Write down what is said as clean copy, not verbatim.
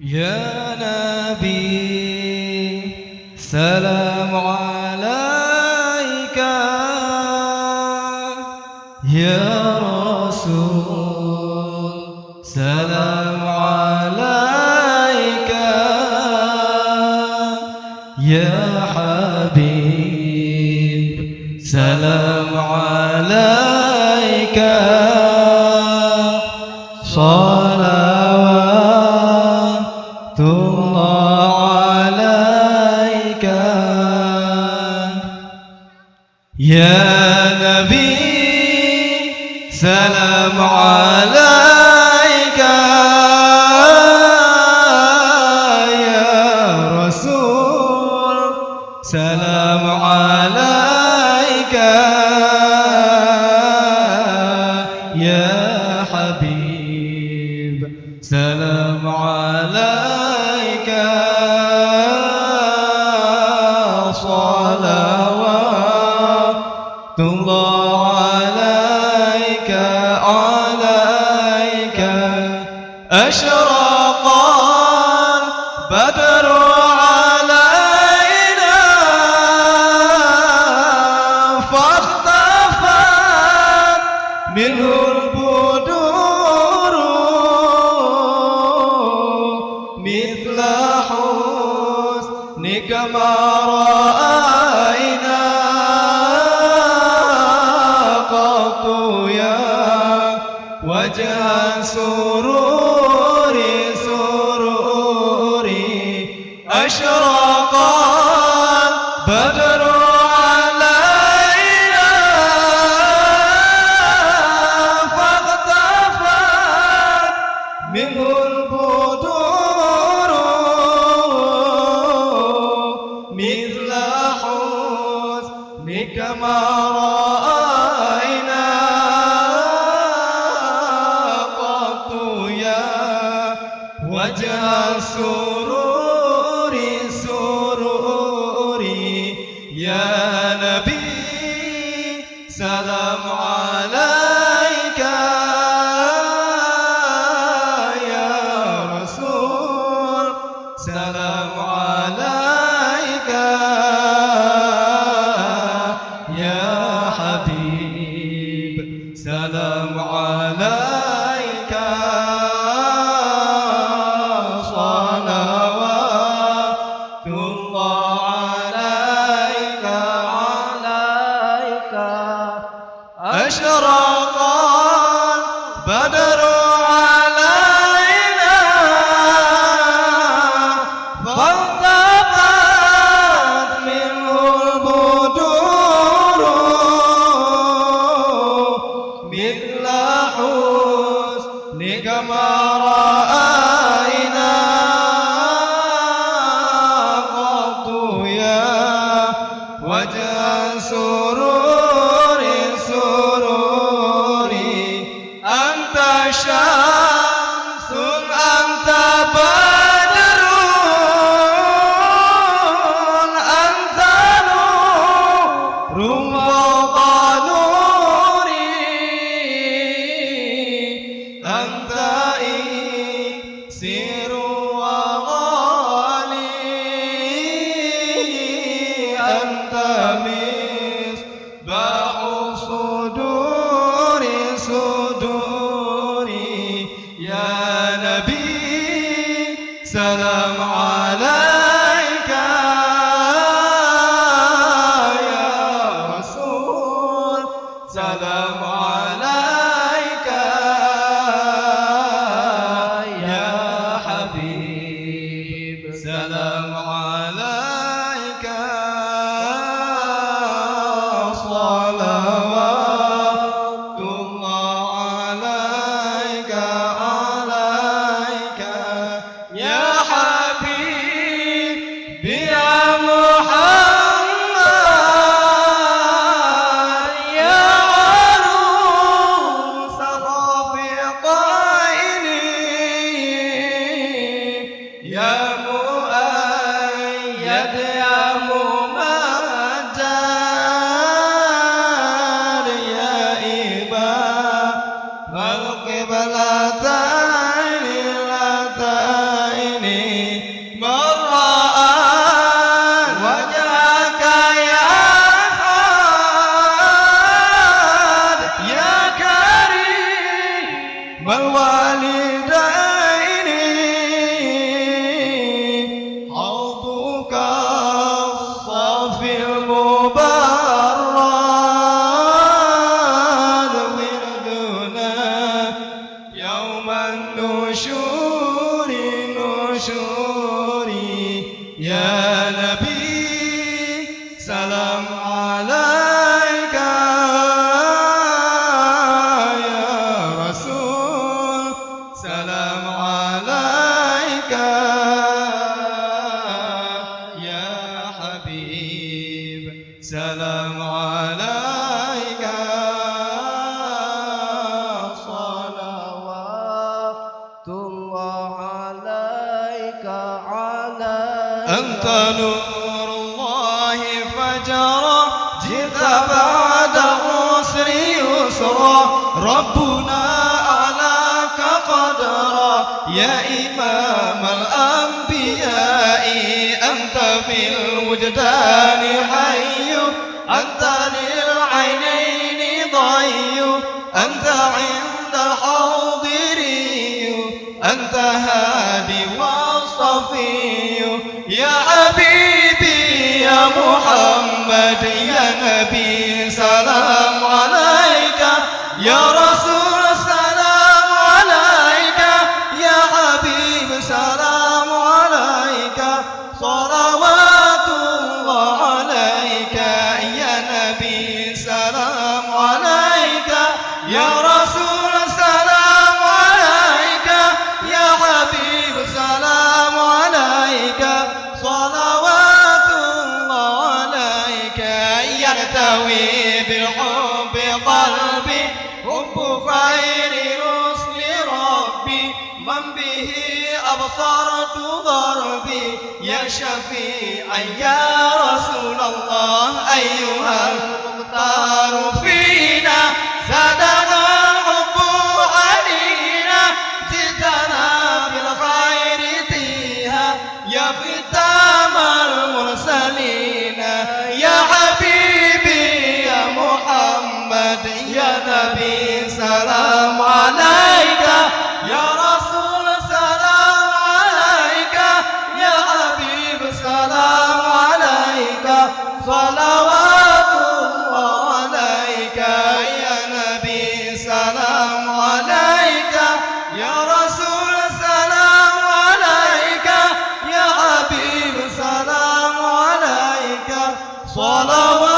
يا نبي سلام عليك، يا رسول سلام عليك، يا حبيب سلام عليك، صلوات الله عليك. يا نبي سلام عليك، يا رسول سلام عليك، يا حبيب سلام عليك، صلوات الله عليك عليك. أشرق البدر علينا فاختفت منه البدور مثل حسنك ما رأينا قط يا وجه سروري سروري. أشرق البدر علينا فاختفت منه البدور مثل حسنك ما رأينا قط يا وجه سروري سروري. يا نبي سلام عليك، يا رسول سلام عليك، يا حبيب سلام عليك، صلوات الله عليك عليك. أشرق البدر علينا فالتقت منه البدور مثل حسنك ما رأينا قط يا وجه سرور سروري. أنت شمس أنت بدر أنت نور فوق نوري. أنت إكسير وغالي، أنت مصباح صدوري صدوري. يا نبي سلام عليك، يا رسول سلام عليك، يا حبيب سلام عليك، صلوات الله عليك عليك. يا حبيب يا محمد، يا عروس الرفيقين، يا مؤيد يا ممجد، يا إمام القبلتين اللتين. قشوري يا نبي سلام عليك يا رسول سلام عليك يا حبيب سلام عليك صلوات الله عليك أنت نور الله فجرا جئت بعد عسر يسرا ربنا أعلاك قدرا يا إمام الأنبياء أنت في الوجدان حي أنت للعينين ضي أنت عند الحاضري أنت هادي والصفي يا حبيبي يا محمد يا نبي سلام عليك يا رسول سلام عليك يا حبيب سلام عليك صلوات الله عليك يا نبي سلام عليك يا رسول سلام عليك يا حبيب سلام عليك صلوات الله عليك يرتوي بالحب قلبي حب خير رسل ربي من به أبصرت ضربي يا شفيعا يا رسول الله أيها المختار فينا زادنا الحب علينا زدنا بالخير فيها يا ختام المرسلين يا حبيبي يا محمد يا نبي سلام عليك يا رسول سلام عليك يا حبيب سلام عليك صلوات الله عليك يا نبي سلام عليك يا رسول سلام عليك يا حبيب سلام عليك صلوات